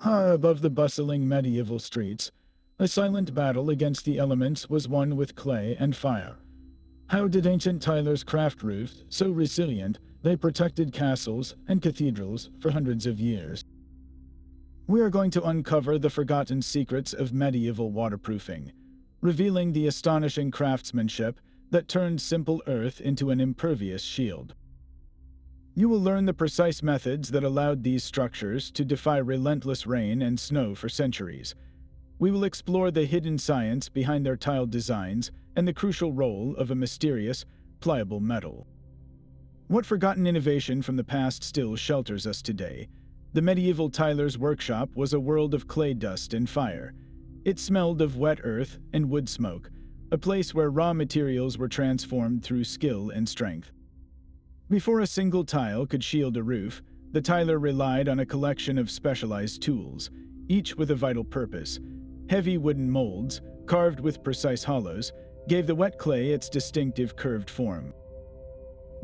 High above the bustling medieval streets, a silent battle against the elements was won with clay and fire. How did ancient tilers craft roofs so resilient they protected castles and cathedrals for hundreds of years? We are going to uncover the forgotten secrets of medieval waterproofing, revealing the astonishing craftsmanship that turned simple earth into an impervious shield. You will learn the precise methods that allowed these structures to defy relentless rain and snow for centuries. We will explore the hidden science behind their tiled designs and the crucial role of a mysterious, pliable metal. What forgotten innovation from the past still shelters us today? The medieval tiler's workshop was a world of clay dust and fire. It smelled of wet earth and wood smoke, a place where raw materials were transformed through skill and strength. Before a single tile could shield a roof, the tiler relied on a collection of specialized tools, each with a vital purpose. Heavy wooden molds, carved with precise hollows, gave the wet clay its distinctive curved form.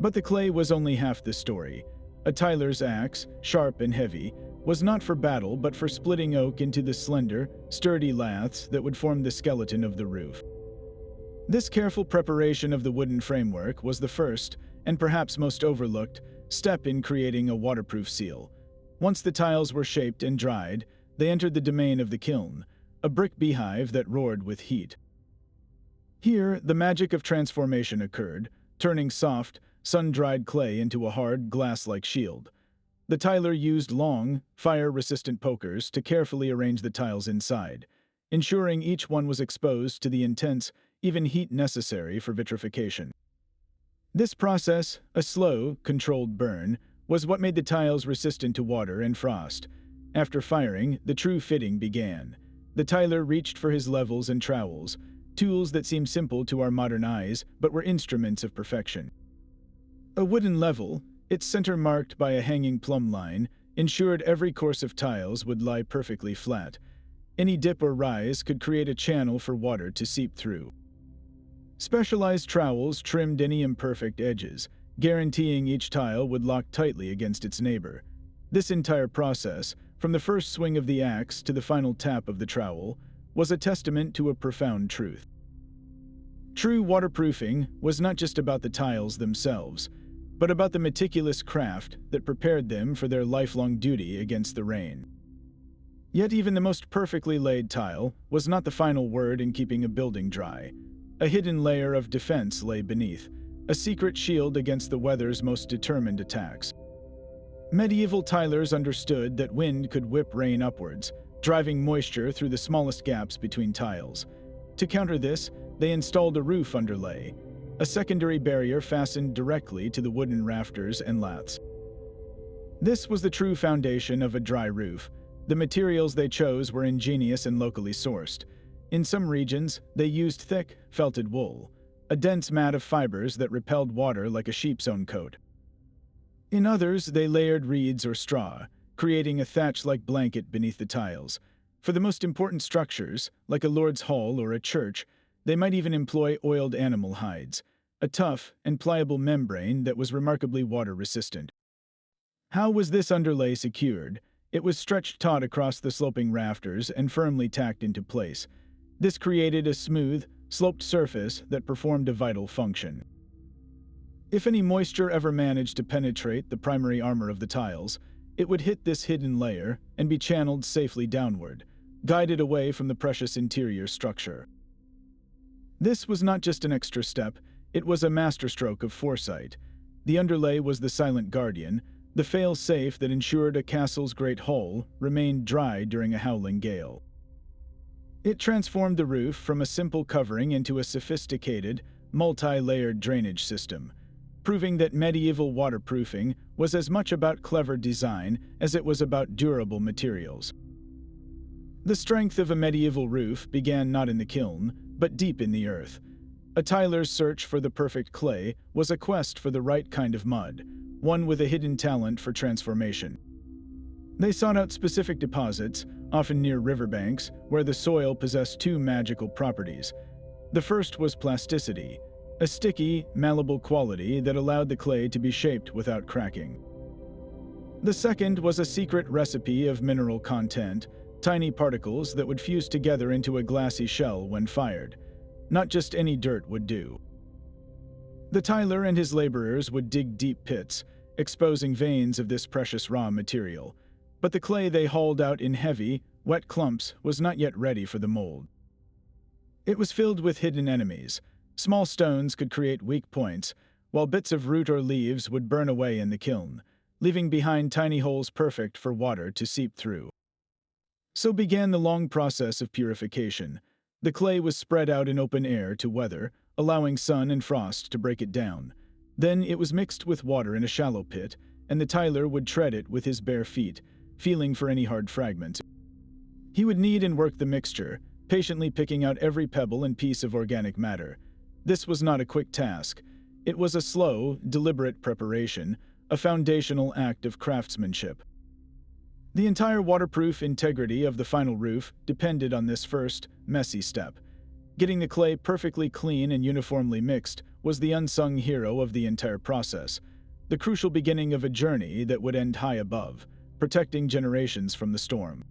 But the clay was only half the story. A tiler's axe, sharp and heavy, was not for battle but for splitting oak into the slender, sturdy laths that would form the skeleton of the roof. This careful preparation of the wooden framework was the first, and perhaps most overlooked, step in creating a waterproof seal. Once the tiles were shaped and dried, they entered the domain of the kiln, a brick beehive that roared with heat. Here, the magic of transformation occurred, turning soft, sun-dried clay into a hard, glass-like shield. The tiler used long, fire-resistant pokers to carefully arrange the tiles inside, ensuring each one was exposed to the intense, even heat necessary for vitrification. This process, a slow, controlled burn, was what made the tiles resistant to water and frost. After firing, the true fitting began. The tiler reached for his levels and trowels, tools that seem simple to our modern eyes but were instruments of perfection. A wooden level, its center marked by a hanging plumb line, ensured every course of tiles would lie perfectly flat. Any dip or rise could create a channel for water to seep through. Specialized trowels trimmed any imperfect edges, guaranteeing each tile would lock tightly against its neighbor. This entire process, from the first swing of the axe to the final tap of the trowel, was a testament to a profound truth. True waterproofing was not just about the tiles themselves, but about the meticulous craft that prepared them for their lifelong duty against the rain. Yet even the most perfectly laid tile was not the final word in keeping a building dry. A hidden layer of defense lay beneath, a secret shield against the weather's most determined attacks. Medieval tilers understood that wind could whip rain upwards, driving moisture through the smallest gaps between tiles. To counter this, they installed a roof underlay, a secondary barrier fastened directly to the wooden rafters and laths. This was the true foundation of a dry roof. The materials they chose were ingenious and locally sourced. In some regions, they used thick, felted wool, a dense mat of fibers that repelled water like a sheep's own coat. In others, they layered reeds or straw, creating a thatch-like blanket beneath the tiles. For the most important structures, like a lord's hall or a church, they might even employ oiled animal hides, a tough and pliable membrane that was remarkably water-resistant. How was this underlay secured? It was stretched taut across the sloping rafters and firmly tacked into place. This created a smooth, sloped surface that performed a vital function. If any moisture ever managed to penetrate the primary armor of the tiles, it would hit this hidden layer and be channeled safely downward, guided away from the precious interior structure. This was not just an extra step, it was a masterstroke of foresight. The underlay was the silent guardian, the fail-safe that ensured a castle's great hull remained dry during a howling gale. It transformed the roof from a simple covering into a sophisticated, multi-layered drainage system, proving that medieval waterproofing was as much about clever design as it was about durable materials. The strength of a medieval roof began not in the kiln, but deep in the earth. A tiler's search for the perfect clay was a quest for the right kind of mud, one with a hidden talent for transformation. They sought out specific deposits, often near riverbanks, where the soil possessed two magical properties. The first was plasticity, a sticky, malleable quality that allowed the clay to be shaped without cracking. The second was a secret recipe of mineral content, tiny particles that would fuse together into a glassy shell when fired. Not just any dirt would do. The tiler and his laborers would dig deep pits, exposing veins of this precious raw material. But the clay they hauled out in heavy, wet clumps was not yet ready for the mold. It was filled with hidden enemies. Small stones could create weak points, while bits of root or leaves would burn away in the kiln, leaving behind tiny holes perfect for water to seep through. So began the long process of purification. The clay was spread out in open air to weather, allowing sun and frost to break it down. Then it was mixed with water in a shallow pit, and the tiler would tread it with his bare feet, feeling for any hard fragments. He would knead and work the mixture, patiently picking out every pebble and piece of organic matter. This was not a quick task. It was a slow, deliberate preparation, a foundational act of craftsmanship. The entire waterproof integrity of the final roof depended on this first, messy step. Getting the clay perfectly clean and uniformly mixed was the unsung hero of the entire process, the crucial beginning of a journey that would end high above, protecting generations from the storm.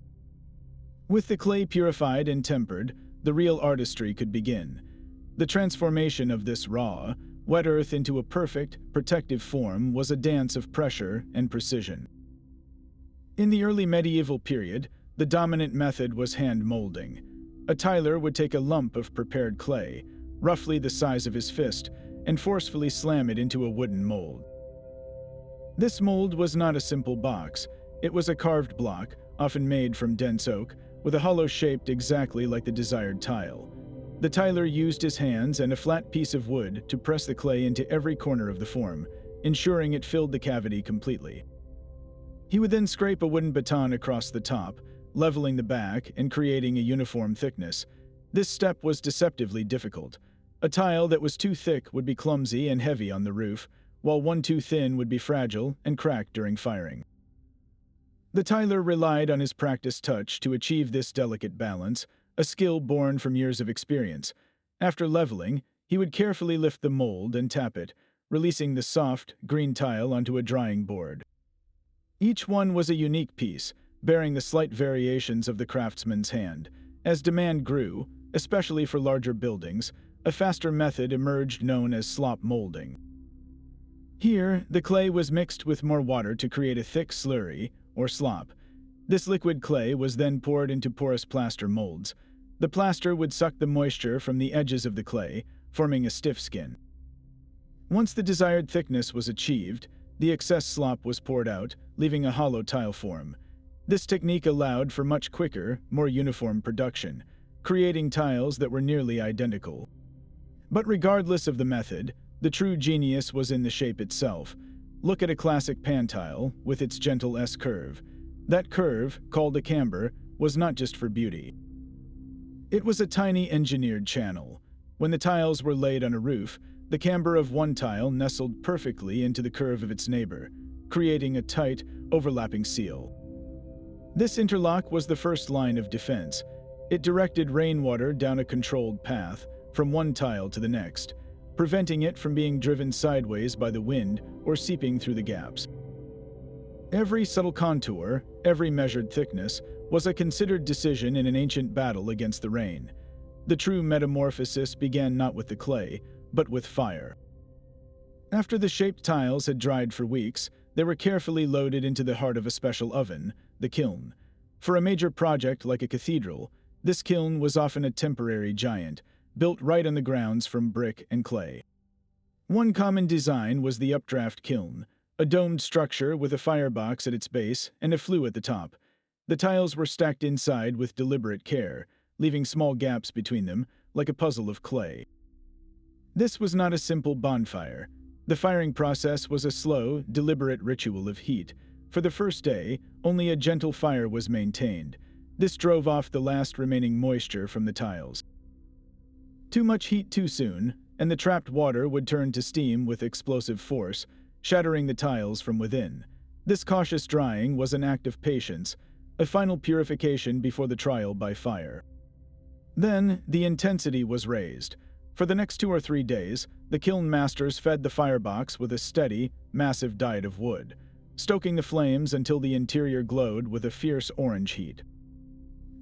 With the clay purified and tempered, the real artistry could begin. The transformation of this raw, wet earth into a perfect, protective form was a dance of pressure and precision. In the early medieval period, the dominant method was hand molding. A tiler would take a lump of prepared clay, roughly the size of his fist, and forcefully slam it into a wooden mold. This mold was not a simple box. It was a carved block, often made from dense oak, with a hollow shaped exactly like the desired tile. The tiler used his hands and a flat piece of wood to press the clay into every corner of the form, ensuring it filled the cavity completely. He would then scrape a wooden baton across the top, leveling the back and creating a uniform thickness. This step was deceptively difficult. A tile that was too thick would be clumsy and heavy on the roof, while one too thin would be fragile and crack during firing. The tiler relied on his practiced touch to achieve this delicate balance, a skill born from years of experience. After leveling, he would carefully lift the mold and tap it, releasing the soft, green tile onto a drying board. Each one was a unique piece, bearing the slight variations of the craftsman's hand. As demand grew, especially for larger buildings, a faster method emerged known as slop molding. Here, the clay was mixed with more water to create a thick slurry, or slop. This liquid clay was then poured into porous plaster molds. The plaster would suck the moisture from the edges of the clay, forming a stiff skin. Once the desired thickness was achieved, the excess slop was poured out, leaving a hollow tile form. This technique allowed for much quicker, more uniform production, creating tiles that were nearly identical. But regardless of the method, the true genius was in the shape itself. Look at a classic pan tile, with its gentle S-curve. That curve, called a camber, was not just for beauty. It was a tiny engineered channel. When the tiles were laid on a roof, the camber of one tile nestled perfectly into the curve of its neighbor, creating a tight, overlapping seal. This interlock was the first line of defense. It directed rainwater down a controlled path, from one tile to the next, preventing it from being driven sideways by the wind or seeping through the gaps. Every subtle contour, every measured thickness, was a considered decision in an ancient battle against the rain. The true metamorphosis began not with the clay, but with fire. After the shaped tiles had dried for weeks, they were carefully loaded into the heart of a special oven, the kiln. For a major project like a cathedral, this kiln was often a temporary giant, built right on the grounds from brick and clay. One common design was the updraft kiln, a domed structure with a firebox at its base and a flue at the top. The tiles were stacked inside with deliberate care, leaving small gaps between them, like a puzzle of clay. This was not a simple bonfire. The firing process was a slow, deliberate ritual of heat. For the first day, only a gentle fire was maintained. This drove off the last remaining moisture from the tiles. Too much heat too soon, and the trapped water would turn to steam with explosive force, shattering the tiles from within. This cautious drying was an act of patience, a final purification before the trial by fire. Then, the intensity was raised. For the next 2 or 3 days, the kiln masters fed the firebox with a steady, massive diet of wood. stoking the flames until the interior glowed with a fierce orange heat.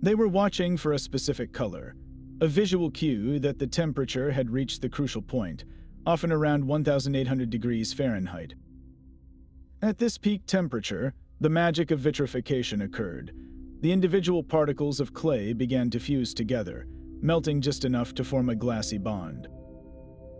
They were watching for a specific color, a visual cue that the temperature had reached the crucial point, often around 1,800 degrees Fahrenheit. At this peak temperature, the magic of vitrification occurred. The individual particles of clay began to fuse together, melting just enough to form a glassy bond.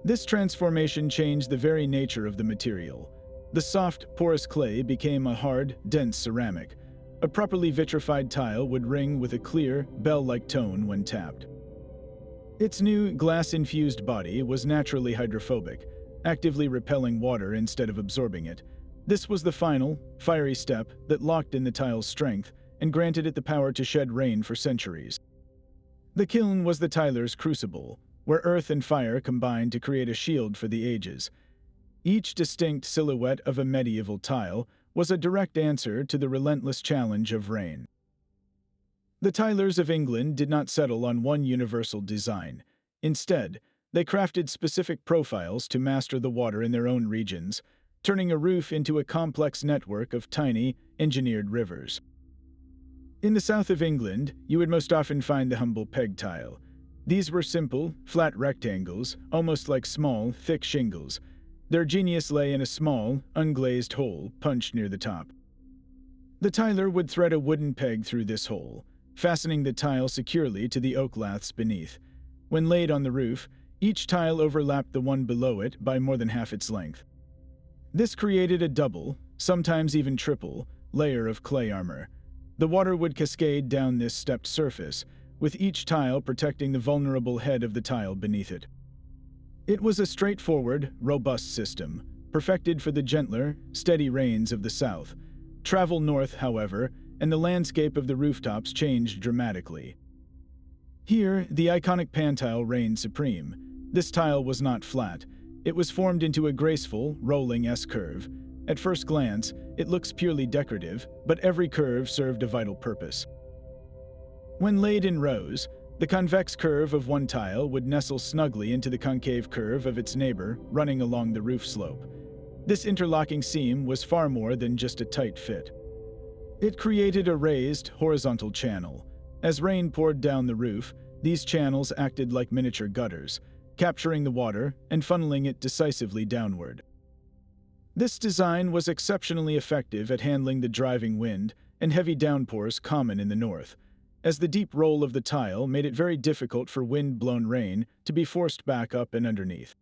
This transformation changed the very nature of the material. The soft, porous clay became a hard, dense ceramic. A properly vitrified tile would ring with a clear, bell-like tone when tapped. Its new glass-infused body was naturally hydrophobic, actively repelling water instead of absorbing it. This was the final, fiery step that locked in the tile's strength and granted it the power to shed rain for centuries. The kiln was the tiler's crucible, where earth and fire combined to create a shield for the ages. Each distinct silhouette of a medieval tile was a direct answer to the relentless challenge of rain. The tilers of England did not settle on one universal design. Instead, they crafted specific profiles to master the water in their own regions, turning a roof into a complex network of tiny, engineered rivers. In the south of England, you would most often find the humble peg tile. These were simple, flat rectangles, almost like small, thick shingles. Their genius lay in a small, unglazed hole punched near the top. The tiler would thread a wooden peg through this hole, fastening the tile securely to the oak laths beneath. When laid on the roof, each tile overlapped the one below it by more than half its length. This created a double, sometimes even triple, layer of clay armor. The water would cascade down this stepped surface, with each tile protecting the vulnerable head of the tile beneath it. It was a straightforward, robust system, perfected for the gentler, steady rains of the south. Travel north, however, and the landscape of the rooftops changed dramatically. Here, the iconic pan tile reigned supreme. This tile was not flat. It was formed into a graceful, rolling S-curve. At first glance, it looks purely decorative, but every curve served a vital purpose. When laid in rows, the convex curve of one tile would nestle snugly into the concave curve of its neighbor, running along the roof slope. This interlocking seam was far more than just a tight fit. It created a raised, horizontal channel. As rain poured down the roof, these channels acted like miniature gutters, capturing the water and funneling it decisively downward. This design was exceptionally effective at handling the driving wind and heavy downpours common in the north, as the deep roll of the tile made it very difficult for wind-blown rain to be forced back up and underneath.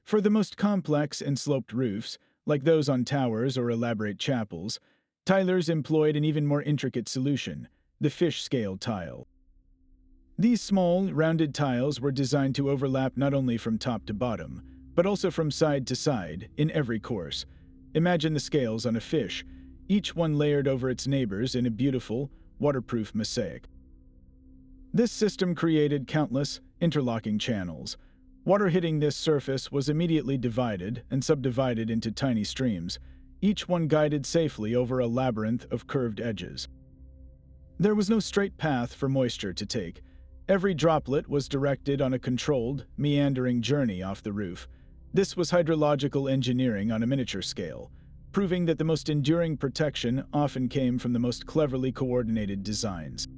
For the most complex and sloped roofs, like those on towers or elaborate chapels, tilers employed an even more intricate solution, the fish-scale tile. These small, rounded tiles were designed to overlap not only from top to bottom, but also from side to side, in every course. Imagine the scales on a fish, each one layered over its neighbors in a beautiful, waterproof mosaic. This system created countless, interlocking channels. Water hitting this surface was immediately divided and subdivided into tiny streams, each one guided safely over a labyrinth of curved edges. There was no straight path for moisture to take. Every droplet was directed on a controlled, meandering journey off the roof. This was hydrological engineering on a miniature scale, proving that the most enduring protection often came from the most cleverly coordinated designs.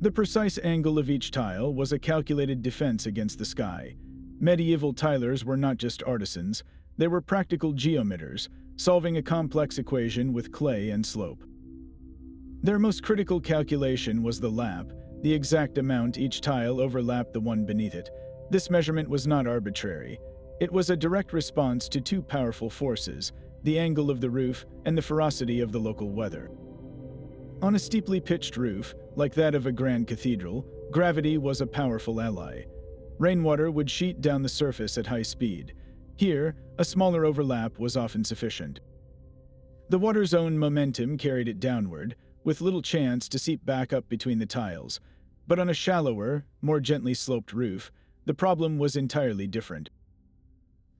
The precise angle of each tile was a calculated defense against the sky. Medieval tilers were not just artisans, they were practical geometers, solving a complex equation with clay and slope. Their most critical calculation was the lap, the exact amount each tile overlapped the one beneath it. This measurement was not arbitrary. It was a direct response to two powerful forces, the angle of the roof and the ferocity of the local weather. On a steeply pitched roof, like that of a grand cathedral, gravity was a powerful ally. Rainwater would sheet down the surface at high speed. Here, a smaller overlap was often sufficient. The water's own momentum carried it downward, with little chance to seep back up between the tiles. But on a shallower, more gently sloped roof, the problem was entirely different.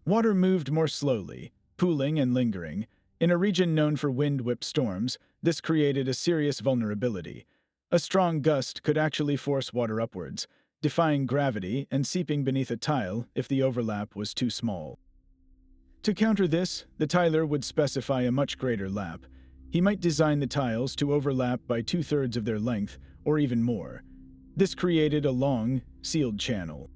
Water moved more slowly, pooling and lingering. In a region known for wind-whipped storms, this created a serious vulnerability. A strong gust could actually force water upwards, defying gravity and seeping beneath a tile if the overlap was too small. To counter this, the tiler would specify a much greater lap. He might design the tiles to overlap by 2/3 of their length, or even more. This created a long, sealed channel.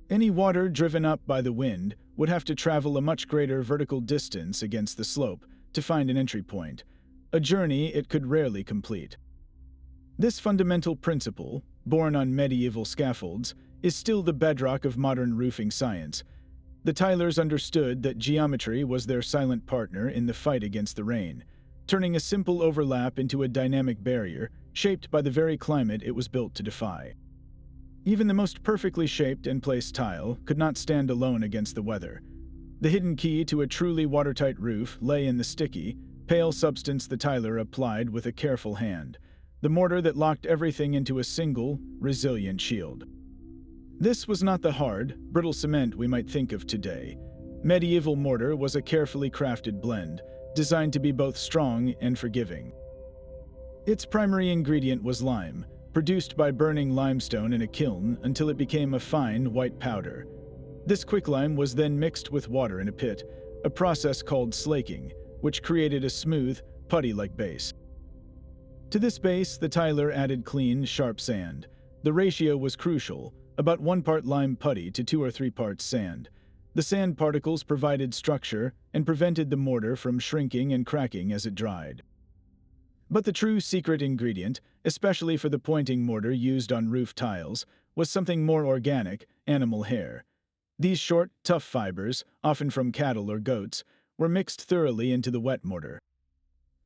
Any water driven up by the wind would have to travel a much greater vertical distance against the slope to find an entry point, a journey it could rarely complete. This fundamental principle, born on medieval scaffolds, is still the bedrock of modern roofing science. The tilers understood that geometry was their silent partner in the fight against the rain, turning a simple overlap into a dynamic barrier shaped by the very climate it was built to defy. Even the most perfectly shaped and placed tile could not stand alone against the weather. The hidden key to a truly watertight roof lay in the sticky, pale substance the tiler applied with a careful hand, the mortar that locked everything into a single, resilient shield. This was not the hard, brittle cement we might think of today. Medieval mortar was a carefully crafted blend, designed to be both strong and forgiving. Its primary ingredient was lime, produced by burning limestone in a kiln until it became a fine, white powder. This quicklime was then mixed with water in a pit, a process called slaking, which created a smooth, putty-like base. To this base, the tiler added clean, sharp sand. The ratio was crucial, about 1 part lime putty to 2 or 3 parts sand. The sand particles provided structure and prevented the mortar from shrinking and cracking as it dried. But the true secret ingredient, especially for the pointing mortar used on roof tiles, was something more organic: animal hair. These short, tough fibers, often from cattle or goats, were mixed thoroughly into the wet mortar.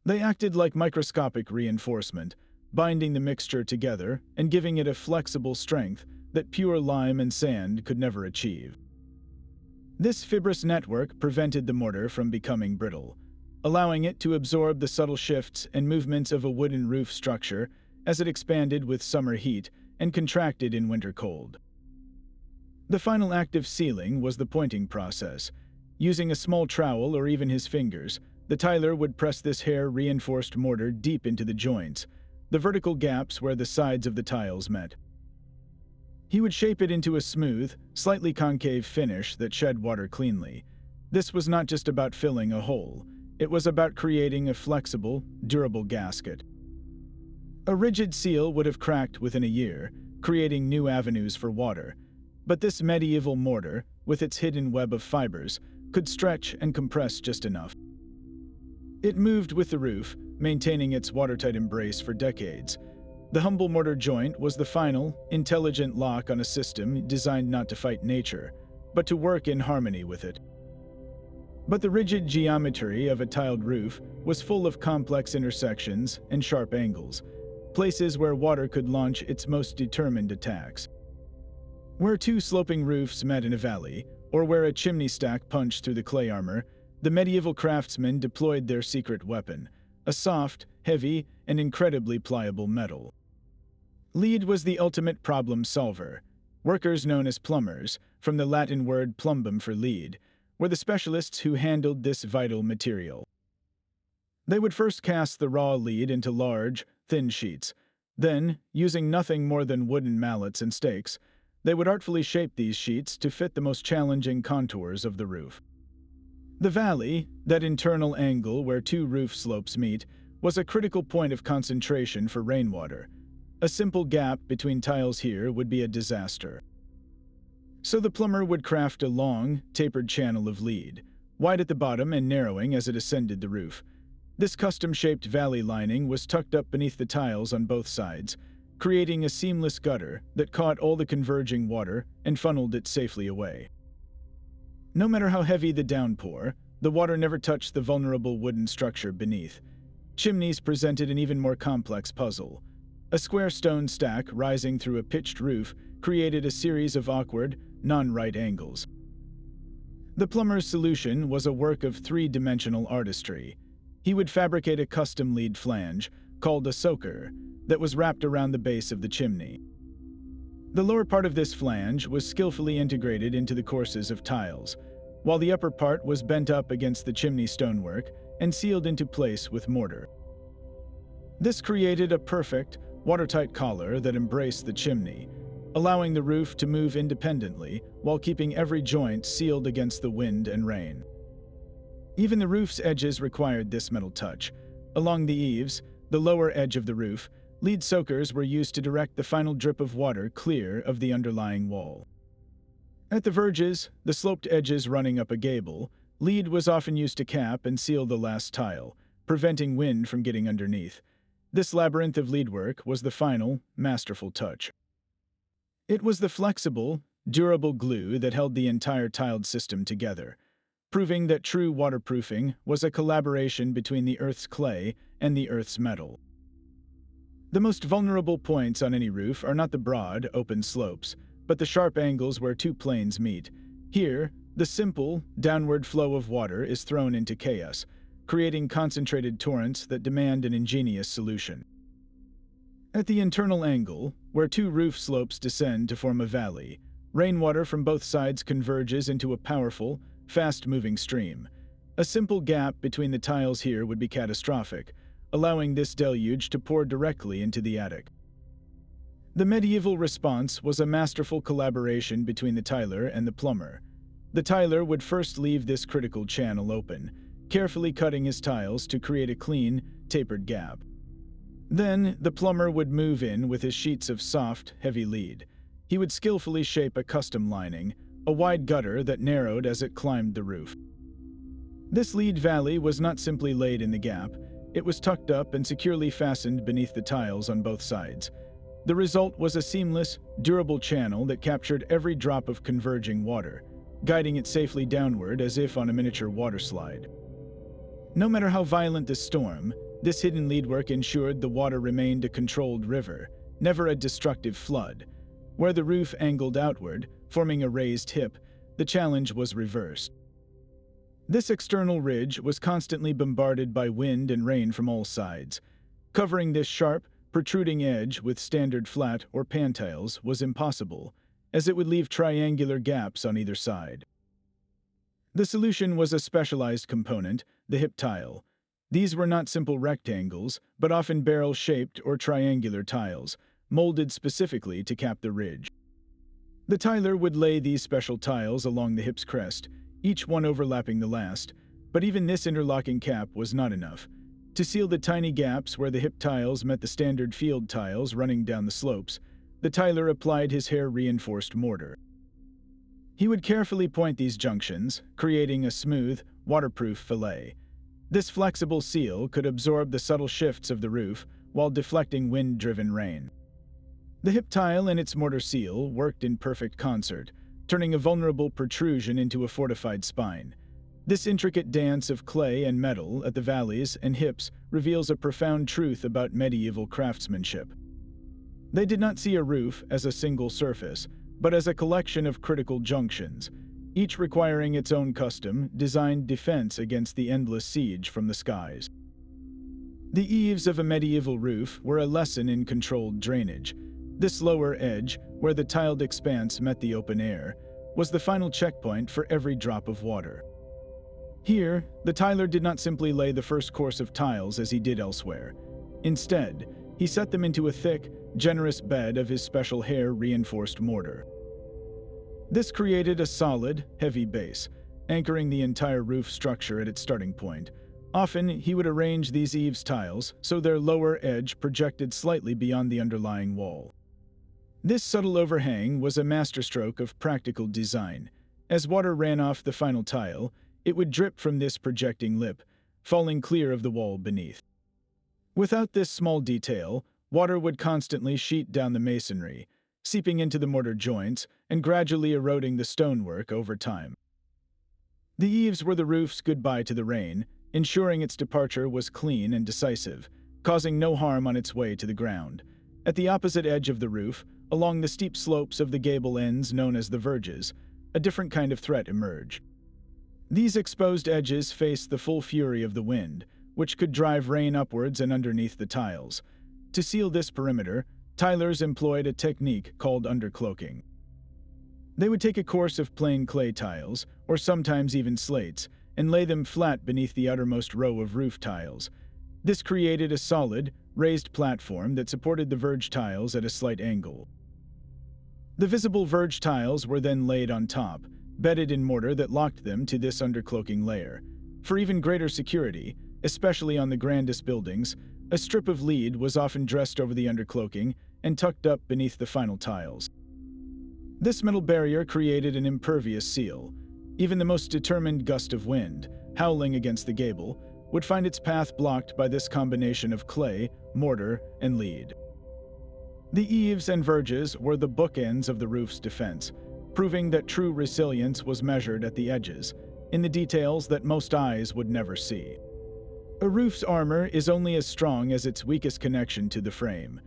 They acted like microscopic reinforcement, binding the mixture together and giving it a flexible strength that pure lime and sand could never achieve. This fibrous network prevented the mortar from becoming brittle, allowing it to absorb the subtle shifts and movements of a wooden roof structure as it expanded with summer heat and contracted in winter cold. The final act of sealing was the pointing process. Using a small trowel or even his fingers, the tiler would press this hair-reinforced mortar deep into the joints, the vertical gaps where the sides of the tiles met. He would shape it into a smooth, slightly concave finish that shed water cleanly. This was not just about filling a hole. It was about creating a flexible, durable gasket. A rigid seal would have cracked within a year, creating new avenues for water. But this medieval mortar, with its hidden web of fibers, could stretch and compress just enough. It moved with the roof, maintaining its watertight embrace for decades. The humble mortar joint was the final, intelligent lock on a system designed not to fight nature, but to work in harmony with it. But the rigid geometry of a tiled roof was full of complex intersections and sharp angles, places where water could launch its most determined attacks. Where two sloping roofs met in a valley, or where a chimney stack punched through the clay armor, the medieval craftsmen deployed their secret weapon, a soft, heavy, and incredibly pliable metal. Lead was the ultimate problem solver. Workers known as plumbers, from the Latin word plumbum for lead, were the specialists who handled this vital material. They would first cast the raw lead into large, thin sheets. Then, using nothing more than wooden mallets and stakes, they would artfully shape these sheets to fit the most challenging contours of the roof. The valley, that internal angle where two roof slopes meet, was a critical point of concentration for rainwater. A simple gap between tiles here would be a disaster. So the plumber would craft a long, tapered channel of lead, wide at the bottom and narrowing as it ascended the roof. This custom-shaped valley lining was tucked up beneath the tiles on both sides, creating a seamless gutter that caught all the converging water and funneled it safely away. No matter how heavy the downpour, the water never touched the vulnerable wooden structure beneath. Chimneys presented an even more complex puzzle. A square stone stack rising through a pitched roof created a series of awkward, non-right angles. The plumber's solution was a work of three-dimensional artistry. He would fabricate a custom lead flange, called a soaker, that was wrapped around the base of the chimney. The lower part of this flange was skillfully integrated into the courses of tiles, while the upper part was bent up against the chimney stonework and sealed into place with mortar. This created a perfect, watertight collar that embraced the chimney, allowing the roof to move independently while keeping every joint sealed against the wind and rain. Even the roof's edges required this metal touch. Along the eaves, the lower edge of the roof, lead soakers were used to direct the final drip of water clear of the underlying wall. At the verges, the sloped edges running up a gable, lead was often used to cap and seal the last tile, preventing wind from getting underneath. This labyrinth of leadwork was the final, masterful touch. It was the flexible, durable glue that held the entire tiled system together, proving that true waterproofing was a collaboration between the Earth's clay and the Earth's metal. The most vulnerable points on any roof are not the broad, open slopes, but the sharp angles where two planes meet. Here, the simple, downward flow of water is thrown into chaos, creating concentrated torrents that demand an ingenious solution. At the internal angle, where two roof slopes descend to form a valley, rainwater from both sides converges into a powerful, fast-moving stream. A simple gap between the tiles here would be catastrophic, allowing this deluge to pour directly into the attic. The medieval response was a masterful collaboration between the tiler and the plumber. The tiler would first leave this critical channel open, carefully cutting his tiles to create a clean, tapered gap. Then, the plumber would move in with his sheets of soft, heavy lead. He would skillfully shape a custom lining, a wide gutter that narrowed as it climbed the roof. This lead valley was not simply laid in the gap, it was tucked up and securely fastened beneath the tiles on both sides. The result was a seamless, durable channel that captured every drop of converging water, guiding it safely downward as if on a miniature water slide. No matter how violent the storm, this hidden leadwork ensured the water remained a controlled river, never a destructive flood. Where the roof angled outward, forming a raised hip, the challenge was reversed. This external ridge was constantly bombarded by wind and rain from all sides. Covering this sharp, protruding edge with standard flat or pan tiles was impossible, as it would leave triangular gaps on either side. The solution was a specialized component, the hip tile. These were not simple rectangles, but often barrel-shaped or triangular tiles, molded specifically to cap the ridge. The tiler would lay these special tiles along the hip's crest, each one overlapping the last, but even this interlocking cap was not enough. To seal the tiny gaps where the hip tiles met the standard field tiles running down the slopes, the tiler applied his hair-reinforced mortar. He would carefully point these junctions, creating a smooth, waterproof fillet. This flexible seal could absorb the subtle shifts of the roof while deflecting wind-driven rain. The hip tile and its mortar seal worked in perfect concert, turning a vulnerable protrusion into a fortified spine. This intricate dance of clay and metal at the valleys and hips reveals a profound truth about medieval craftsmanship. They did not see a roof as a single surface, but as a collection of critical junctions, each requiring its own custom, designed defense against the endless siege from the skies. The eaves of a medieval roof were a lesson in controlled drainage. This lower edge, where the tiled expanse met the open air, was the final checkpoint for every drop of water. Here, the tiler did not simply lay the first course of tiles as he did elsewhere. Instead, he set them into a thick, generous bed of his special hair-reinforced mortar. This created a solid, heavy base, anchoring the entire roof structure at its starting point. Often, he would arrange these eaves tiles so their lower edge projected slightly beyond the underlying wall. This subtle overhang was a masterstroke of practical design. As water ran off the final tile, it would drip from this projecting lip, falling clear of the wall beneath. Without this small detail, water would constantly sheet down the masonry, seeping into the mortar joints and gradually eroding the stonework over time. The eaves were the roof's goodbye to the rain, ensuring its departure was clean and decisive, causing no harm on its way to the ground. At the opposite edge of the roof, along the steep slopes of the gable ends known as the verges, a different kind of threat emerged. These exposed edges faced the full fury of the wind, which could drive rain upwards and underneath the tiles. To seal this perimeter, tilers employed a technique called undercloaking. They would take a course of plain clay tiles, or sometimes even slates, and lay them flat beneath the outermost row of roof tiles. This created a solid, raised platform that supported the verge tiles at a slight angle. The visible verge tiles were then laid on top, bedded in mortar that locked them to this undercloaking layer. For even greater security, especially on the grandest buildings, a strip of lead was often dressed over the undercloaking and tucked up beneath the final tiles. This metal barrier created an impervious seal. Even the most determined gust of wind, howling against the gable, would find its path blocked by this combination of clay, mortar, and lead. The eaves and verges were the bookends of the roof's defense, proving that true resilience was measured at the edges, in the details that most eyes would never see. A roof's armor is only as strong as its weakest connection to the frame.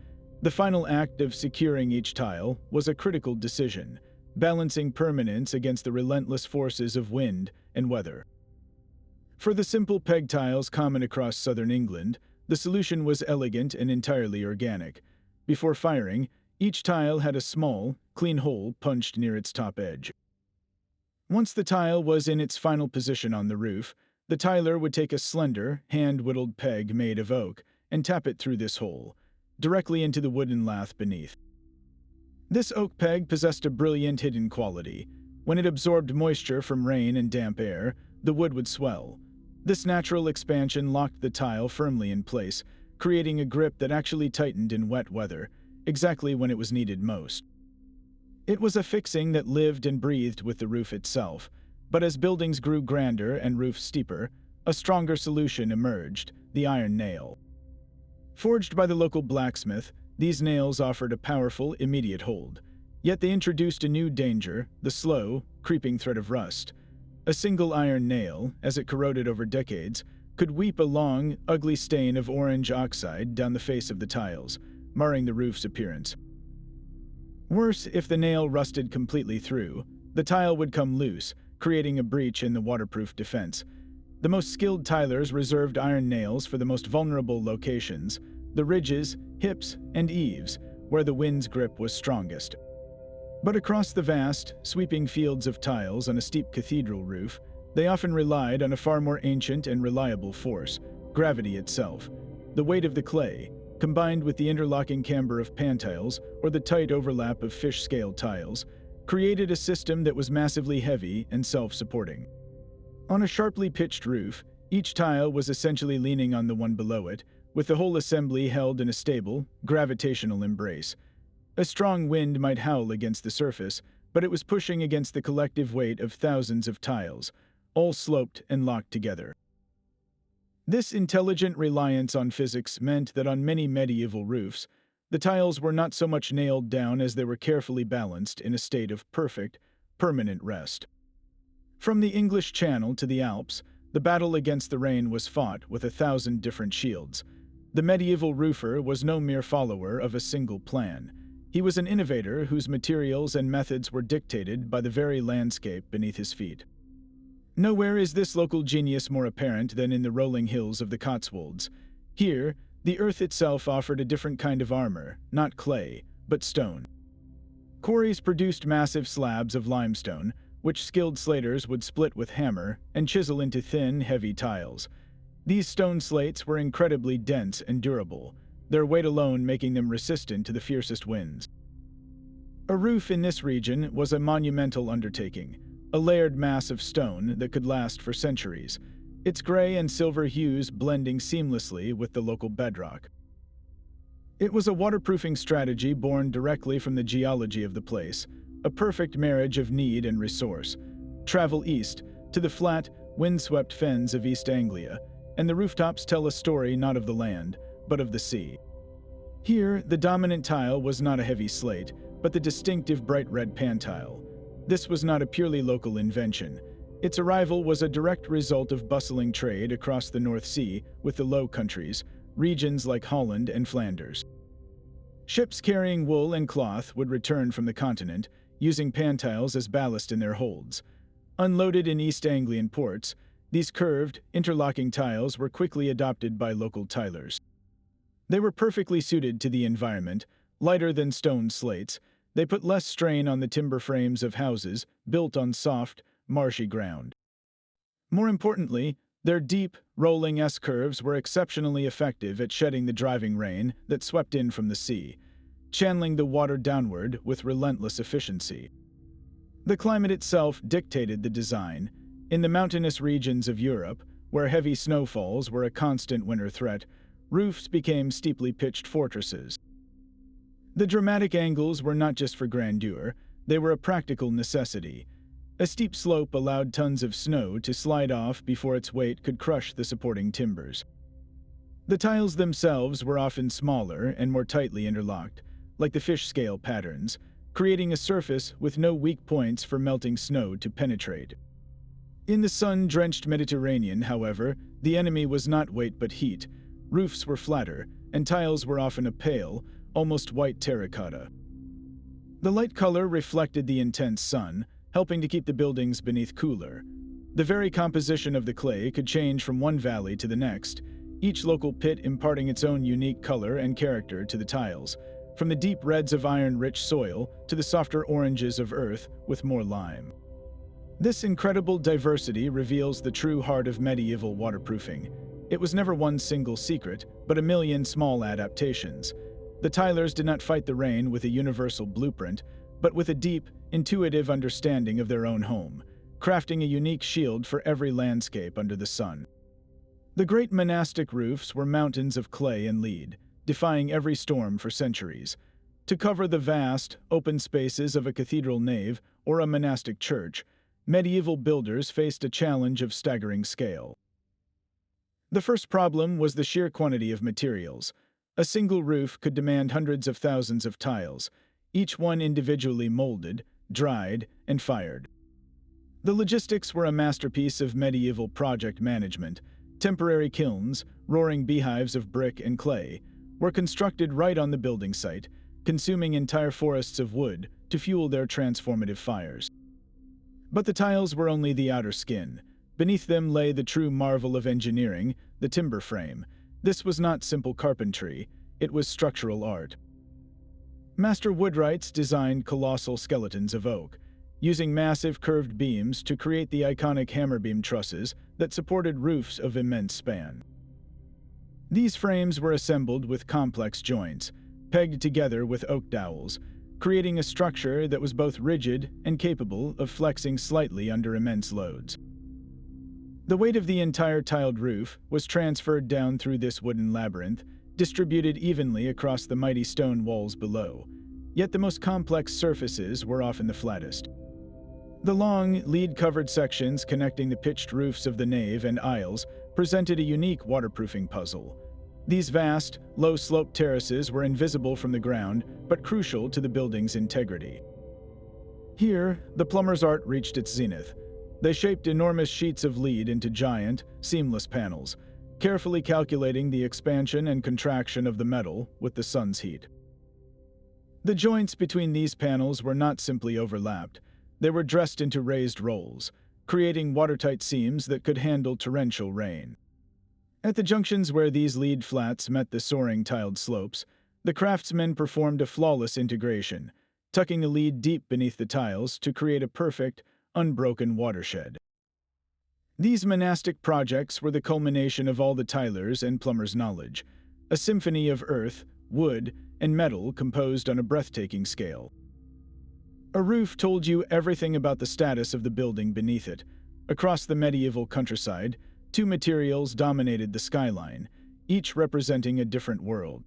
The final act of securing each tile was a critical decision, balancing permanence against the relentless forces of wind and weather. For the simple peg tiles common across southern England, the solution was elegant and entirely organic. Before firing, each tile had a small, clean hole punched near its top edge. Once the tile was in its final position on the roof, the tiler would take a slender, hand-whittled peg made of oak and tap it through this hole, directly into the wooden lath beneath. This oak peg possessed a brilliant hidden quality. When it absorbed moisture from rain and damp air, the wood would swell. This natural expansion locked the tile firmly in place, creating a grip that actually tightened in wet weather, exactly when it was needed most. It was a fixing that lived and breathed with the roof itself, but as buildings grew grander and roofs steeper, a stronger solution emerged: the iron nail. Forged by the local blacksmith, these nails offered a powerful, immediate hold. Yet they introduced a new danger: the slow, creeping threat of rust. A single iron nail, as it corroded over decades, could weep a long, ugly stain of orange oxide down the face of the tiles, marring the roof's appearance. Worse, if the nail rusted completely through, the tile would come loose, creating a breach in the waterproof defense. The most skilled tilers reserved iron nails for the most vulnerable locations: the ridges, hips, and eaves, where the wind's grip was strongest. But across the vast, sweeping fields of tiles on a steep cathedral roof, they often relied on a far more ancient and reliable force: gravity itself. The weight of the clay, combined with the interlocking camber of pantiles or the tight overlap of fish-scale tiles, created a system that was massively heavy and self-supporting. On a sharply pitched roof, each tile was essentially leaning on the one below it, with the whole assembly held in a stable, gravitational embrace. A strong wind might howl against the surface, but it was pushing against the collective weight of thousands of tiles, all sloped and locked together. This intelligent reliance on physics meant that on many medieval roofs, the tiles were not so much nailed down as they were carefully balanced in a state of perfect, permanent rest. From the English Channel to the Alps, the battle against the rain was fought with 1,000 different shields. The medieval roofer was no mere follower of a single plan. He was an innovator whose materials and methods were dictated by the very landscape beneath his feet. Nowhere is this local genius more apparent than in the rolling hills of the Cotswolds. Here, the earth itself offered a different kind of armor, not clay, but stone. Quarries produced massive slabs of limestone, which skilled slaters would split with hammer and chisel into thin, heavy tiles. These stone slates were incredibly dense and durable, their weight alone making them resistant to the fiercest winds. A roof in this region was a monumental undertaking, a layered mass of stone that could last for centuries, its gray and silver hues blending seamlessly with the local bedrock. It was a waterproofing strategy born directly from the geology of the place, a perfect marriage of need and resource. Travel east, to the flat, windswept fens of East Anglia, and the rooftops tell a story not of the land, but of the sea. Here, the dominant tile was not a heavy slate, but the distinctive bright red pantile. This was not a purely local invention. Its arrival was a direct result of bustling trade across the North Sea with the Low Countries, regions like Holland and Flanders. Ships carrying wool and cloth would return from the continent, using pantiles as ballast in their holds. Unloaded in East Anglian ports, these curved, interlocking tiles were quickly adopted by local tilers. They were perfectly suited to the environment, lighter than stone slates. They put less strain on the timber frames of houses built on soft, marshy ground. More importantly, their deep, rolling S-curves were exceptionally effective at shedding the driving rain that swept in from the sea, channeling the water downward with relentless efficiency. The climate itself dictated the design. In the mountainous regions of Europe, where heavy snowfalls were a constant winter threat, roofs became steeply pitched fortresses. The dramatic angles were not just for grandeur, they were a practical necessity. A steep slope allowed tons of snow to slide off before its weight could crush the supporting timbers. The tiles themselves were often smaller and more tightly interlocked, like the fish scale patterns, creating a surface with no weak points for melting snow to penetrate. In the sun-drenched Mediterranean, however, the enemy was not weight but heat. Roofs were flatter, and tiles were often a pale, almost white terracotta. The light color reflected the intense sun, helping to keep the buildings beneath cooler. The very composition of the clay could change from one valley to the next, each local pit imparting its own unique color and character to the tiles, from the deep reds of iron-rich soil to the softer oranges of earth with more lime. This incredible diversity reveals the true heart of medieval waterproofing. It was never one single secret, but a million small adaptations. The tilers did not fight the rain with a universal blueprint, but with a deep, intuitive understanding of their own home, crafting a unique shield for every landscape under the sun. The great monastic roofs were mountains of clay and lead, defying every storm for centuries. To cover the vast, open spaces of a cathedral nave or a monastic church, medieval builders faced a challenge of staggering scale. The first problem was the sheer quantity of materials. A single roof could demand hundreds of thousands of tiles, each one individually molded, dried, and fired. The logistics were a masterpiece of medieval project management. Temporary kilns, roaring beehives of brick and clay, were constructed right on the building site, consuming entire forests of wood to fuel their transformative fires. But the tiles were only the outer skin. Beneath them lay the true marvel of engineering, the timber frame. This was not simple carpentry, it was structural art. Master woodwrights designed colossal skeletons of oak, using massive curved beams to create the iconic hammerbeam trusses that supported roofs of immense span. These frames were assembled with complex joints, pegged together with oak dowels, creating a structure that was both rigid and capable of flexing slightly under immense loads. The weight of the entire tiled roof was transferred down through this wooden labyrinth, distributed evenly across the mighty stone walls below, yet the most complex surfaces were often the flattest. The long, lead-covered sections connecting the pitched roofs of the nave and aisles presented a unique waterproofing puzzle. These vast, low-sloped terraces were invisible from the ground, but crucial to the building's integrity. Here, the plumber's art reached its zenith. They shaped enormous sheets of lead into giant, seamless panels, carefully calculating the expansion and contraction of the metal with the sun's heat. The joints between these panels were not simply overlapped. They were dressed into raised rolls, creating watertight seams that could handle torrential rain. At the junctions where these lead flats met the soaring tiled slopes, the craftsmen performed a flawless integration, tucking a lead deep beneath the tiles to create a perfect, unbroken watershed. These monastic projects were the culmination of all the tilers' and plumbers' knowledge, a symphony of earth, wood, and metal composed on a breathtaking scale. A roof told you everything about the status of the building beneath it. Across the medieval countryside, two materials dominated the skyline, each representing a different world.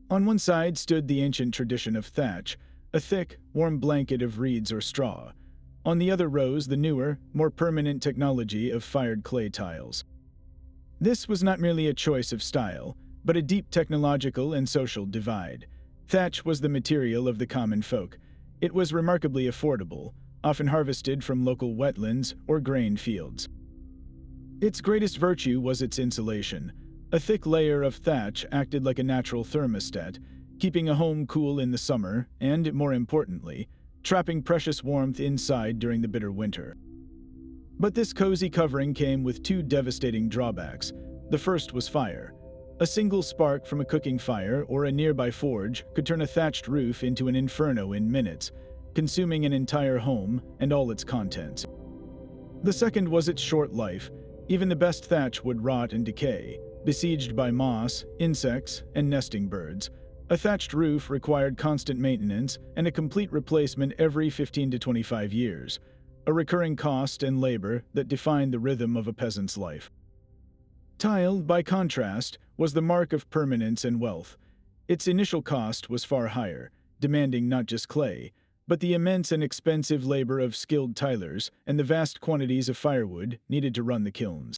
On one side stood the ancient tradition of thatch, a thick, warm blanket of reeds or straw. On the other rose the newer, more permanent technology of fired clay tiles. This was not merely a choice of style, but a deep technological and social divide. Thatch was the material of the common folk. It was remarkably affordable, often harvested from local wetlands or grain fields. Its greatest virtue was its insulation. A thick layer of thatch acted like a natural thermostat, keeping a home cool in the summer and, more importantly, trapping precious warmth inside during the bitter winter. But this cozy covering came with two devastating drawbacks. The first was fire. A single spark from a cooking fire or a nearby forge could turn a thatched roof into an inferno in minutes, consuming an entire home and all its contents. The second was its short life. Even the best thatch would rot and decay, besieged by moss, insects, and nesting birds. A thatched roof required constant maintenance and a complete replacement every 15 to 25 years, a recurring cost and labor that defined the rhythm of a peasant's life. Tile, by contrast, was the mark of permanence and wealth. Its initial cost was far higher, demanding not just clay, but the immense and expensive labor of skilled tilers and the vast quantities of firewood needed to run the kilns.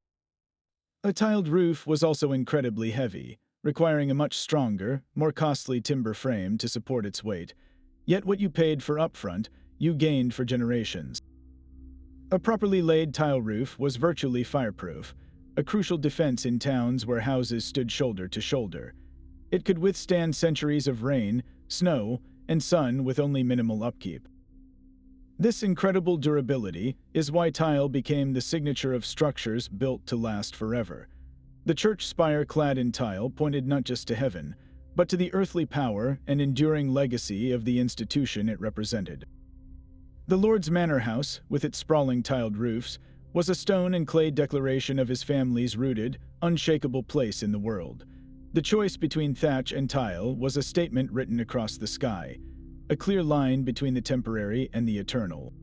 A tiled roof was also incredibly heavy, requiring a much stronger, more costly timber frame to support its weight. Yet what you paid for upfront, you gained for generations. A properly laid tile roof was virtually fireproof, a crucial defense in towns where houses stood shoulder to shoulder. It could withstand centuries of rain, snow, and sun with only minimal upkeep. This incredible durability is why tile became the signature of structures built to last forever. The church spire clad in tile pointed not just to heaven, but to the earthly power and enduring legacy of the institution it represented. The Lord's Manor House, with its sprawling tiled roofs, was a stone and clay declaration of his family's rooted, unshakable place in the world. The choice between thatch and tile was a statement written across the sky, a clear line between the temporary and the eternal.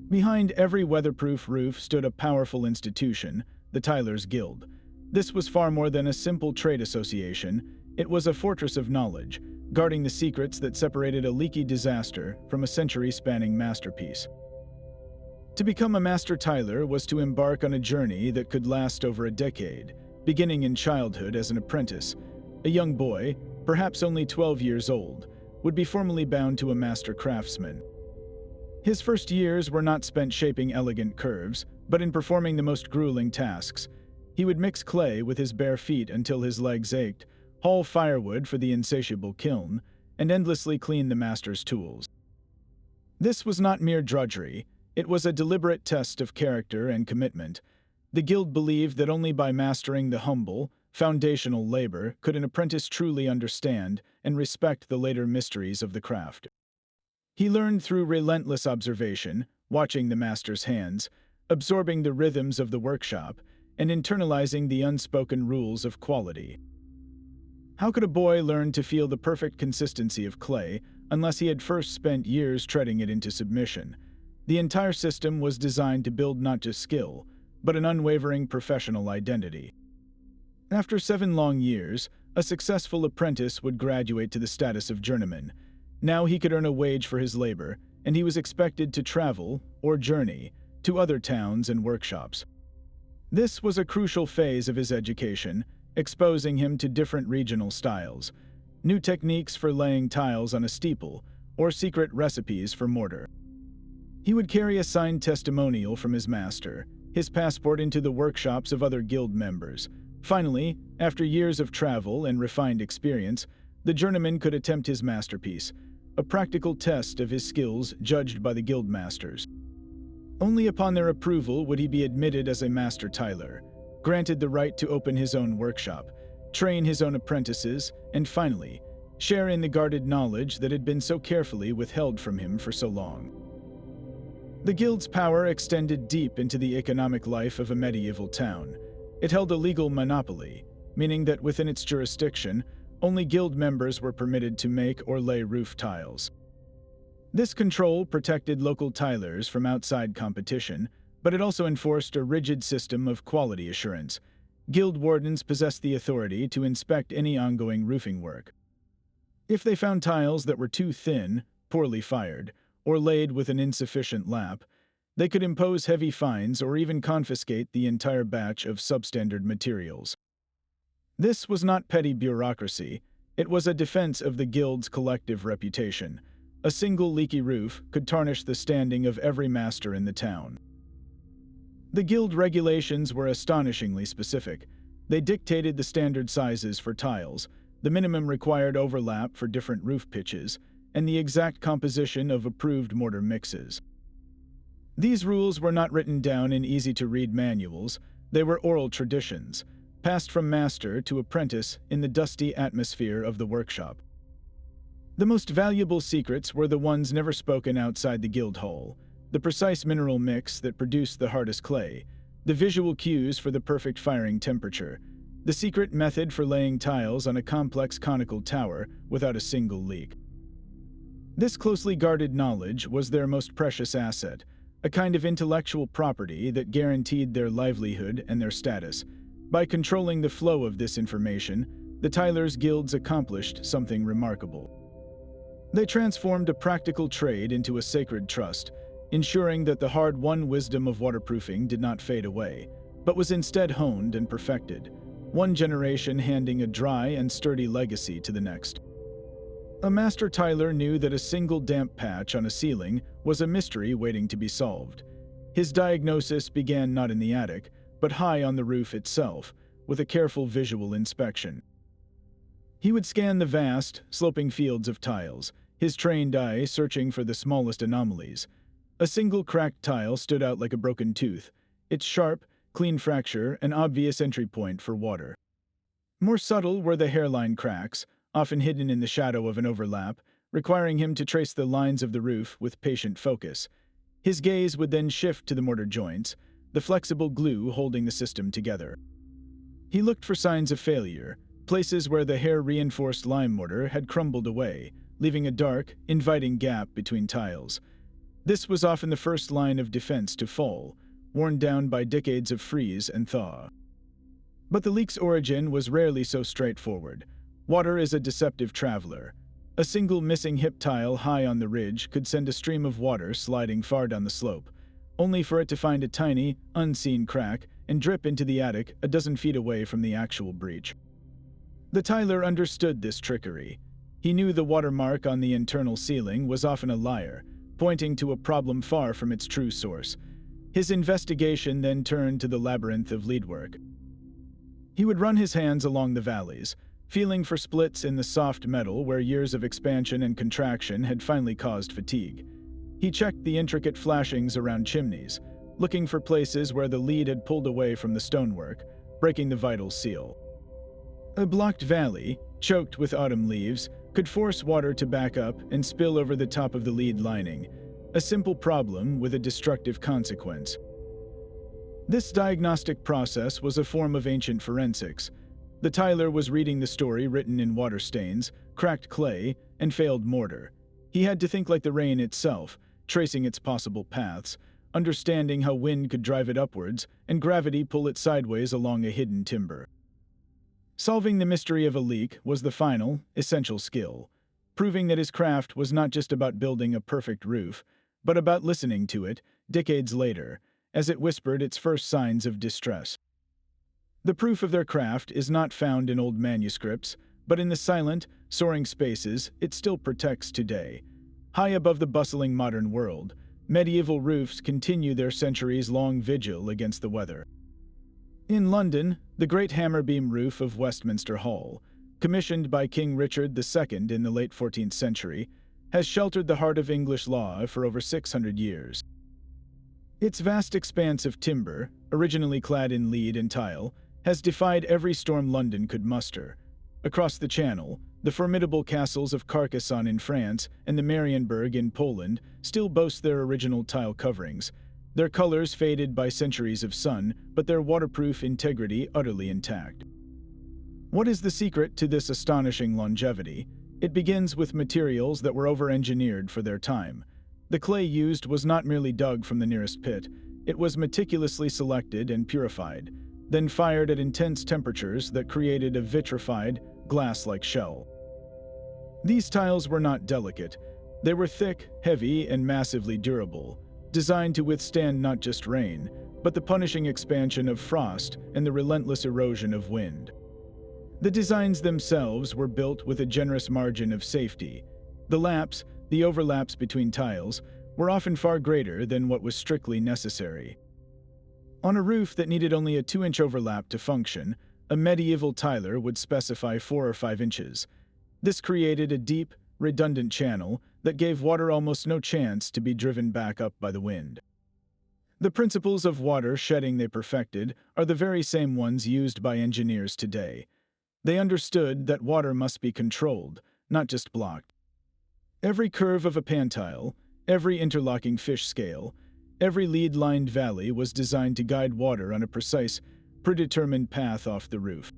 Behind every weatherproof roof stood a powerful institution, the Tilers' Guild. This was far more than a simple trade association. It was a fortress of knowledge, guarding the secrets that separated a leaky disaster from a century-spanning masterpiece. To become a master tiler was to embark on a journey that could last over a decade, beginning in childhood as an apprentice. A young boy, perhaps only 12 years old, would be formally bound to a master craftsman. His first years were not spent shaping elegant curves, but in performing the most grueling tasks. He would mix clay with his bare feet until his legs ached, haul firewood for the insatiable kiln, and endlessly clean the master's tools. This was not mere drudgery. It was a deliberate test of character and commitment. The guild believed that only by mastering the humble, foundational labor could an apprentice truly understand and respect the later mysteries of the craft. He learned through relentless observation, watching the master's hands, absorbing the rhythms of the workshop, and internalizing the unspoken rules of quality. How could a boy learn to feel the perfect consistency of clay unless he had first spent years treading it into submission? The entire system was designed to build not just skill, but an unwavering professional identity. After 7 long years, a successful apprentice would graduate to the status of journeyman. Now he could earn a wage for his labor, and he was expected to travel, or journey, to other towns and workshops. This was a crucial phase of his education, exposing him to different regional styles, new techniques for laying tiles on a steeple, or secret recipes for mortar. He would carry a signed testimonial from his master, his passport into the workshops of other guild members. Finally, after years of travel and refined experience, the journeyman could attempt his masterpiece, a practical test of his skills judged by the guild masters. Only upon their approval would he be admitted as a master tiler, granted the right to open his own workshop, train his own apprentices, and finally, share in the guarded knowledge that had been so carefully withheld from him for so long. The guild's power extended deep into the economic life of a medieval town. It held a legal monopoly, meaning that within its jurisdiction, only guild members were permitted to make or lay roof tiles. This control protected local tilers from outside competition, but it also enforced a rigid system of quality assurance. Guild wardens possessed the authority to inspect any ongoing roofing work. If they found tiles that were too thin, poorly fired, or laid with an insufficient lap, they could impose heavy fines or even confiscate the entire batch of substandard materials. This was not petty bureaucracy. It was a defense of the guild's collective reputation. A single leaky roof could tarnish the standing of every master in the town. The guild regulations were astonishingly specific. They dictated the standard sizes for tiles, the minimum required overlap for different roof pitches, and the exact composition of approved mortar mixes. These rules were not written down in easy-to-read manuals. They were oral traditions, passed from master to apprentice in the dusty atmosphere of the workshop. The most valuable secrets were the ones never spoken outside the guild hall: the precise mineral mix that produced the hardest clay, the visual cues for the perfect firing temperature, the secret method for laying tiles on a complex conical tower without a single leak. This closely guarded knowledge was their most precious asset, a kind of intellectual property that guaranteed their livelihood and their status. By controlling the flow of this information, the Tylers Guilds accomplished something remarkable. They transformed a practical trade into a sacred trust, ensuring that the hard-won wisdom of waterproofing did not fade away, but was instead honed and perfected, one generation handing a dry and sturdy legacy to the next. A master tiler knew that a single damp patch on a ceiling was a mystery waiting to be solved. His diagnosis began not in the attic, but high on the roof itself, with a careful visual inspection. He would scan the vast, sloping fields of tiles, his trained eye searching for the smallest anomalies. A single cracked tile stood out like a broken tooth, its sharp, clean fracture an obvious entry point for water. More subtle were the hairline cracks, often hidden in the shadow of an overlap, requiring him to trace the lines of the roof with patient focus. His gaze would then shift to the mortar joints, the flexible glue holding the system together. He looked for signs of failure, places where the hair-reinforced lime mortar had crumbled away, leaving a dark, inviting gap between tiles. This was often the first line of defense to fall, worn down by decades of freeze and thaw. But the leak's origin was rarely so straightforward. Water is a deceptive traveler. A single missing hip tile high on the ridge could send a stream of water sliding far down the slope, only for it to find a tiny, unseen crack and drip into the attic a dozen feet away from the actual breach. The tiler understood this trickery. He knew the watermark on the internal ceiling was often a liar, pointing to a problem far from its true source. His investigation then turned to the labyrinth of leadwork. He would run his hands along the valleys, feeling for splits in the soft metal where years of expansion and contraction had finally caused fatigue. He checked the intricate flashings around chimneys, looking for places where the lead had pulled away from the stonework, breaking the vital seal. A blocked valley, choked with autumn leaves, could force water to back up and spill over the top of the lead lining, a simple problem with a destructive consequence. This diagnostic process was a form of ancient forensics. The tiler was reading the story written in water stains, cracked clay, and failed mortar. He had to think like the rain itself, tracing its possible paths, understanding how wind could drive it upwards and gravity pull it sideways along a hidden timber. Solving the mystery of a leak was the final, essential skill, proving that his craft was not just about building a perfect roof, but about listening to it, decades later, as it whispered its first signs of distress. The proof of their craft is not found in old manuscripts, but in the silent, soaring spaces it still protects today. High above the bustling modern world, medieval roofs continue their centuries-long vigil against the weather. In London, the great hammer-beam roof of Westminster Hall, commissioned by King Richard II in the late 14th century, has sheltered the heart of English law for over 600 years. Its vast expanse of timber, originally clad in lead and tile, has defied every storm London could muster. Across the Channel, the formidable castles of Carcassonne in France and the Marienburg in Poland still boast their original tile coverings, their colors faded by centuries of sun, but their waterproof integrity utterly intact. What is the secret to this astonishing longevity? It begins with materials that were over-engineered for their time. The clay used was not merely dug from the nearest pit, it was meticulously selected and purified, then fired at intense temperatures that created a vitrified, glass-like shell. These tiles were not delicate. They were thick, heavy, and massively durable, designed to withstand not just rain, but the punishing expansion of frost and the relentless erosion of wind. The designs themselves were built with a generous margin of safety. The overlaps between tiles, were often far greater than what was strictly necessary. On a roof that needed only a 2-inch overlap to function, a medieval tiler would specify 4 or 5 inches. This created a deep, redundant channel that gave water almost no chance to be driven back up by the wind. The principles of water shedding they perfected are the very same ones used by engineers today. They understood that water must be controlled, not just blocked. Every curve of a pantile, every interlocking fish scale, every lead-lined valley was designed to guide water on a precise, predetermined path off the roof.